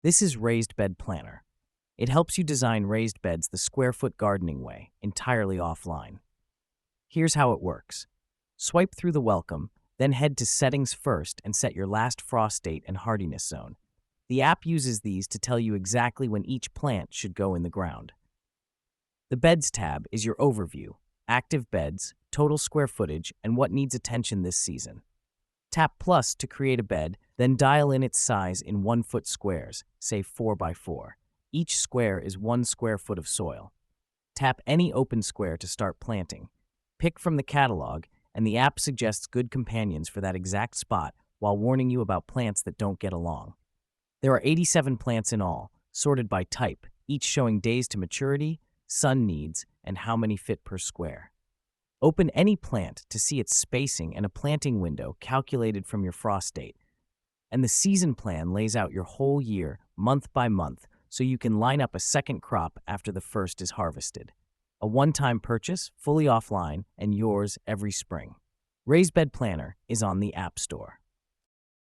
This is Raised Bed Planner. It helps you design raised beds the square foot gardening way, entirely offline. Here's how it works. Swipe through the welcome, then head to Settings first and set your last frost date and hardiness zone. The app uses these to tell you exactly when each plant should go in the ground. The Beds tab is your overview, active beds, total square footage, and what needs attention this season. Tap Plus to create a bed, then dial in its size in 1-foot squares, say 4 by 4. Each square is 1 square foot of soil. Tap any open square to start planting. Pick from the catalog, and the app suggests good companions for that exact spot while warning you about plants that don't get along. There are 87 plants in all, sorted by type, each showing days to maturity, sun needs, and how many fit per square. Open any plant to see its spacing and a planting window calculated from your frost date. And the season plan lays out your whole year, month by month, so you can line up a second crop after the first is harvested. A one-time purchase, fully offline, and yours every spring. Raised Bed Planner is on the App Store.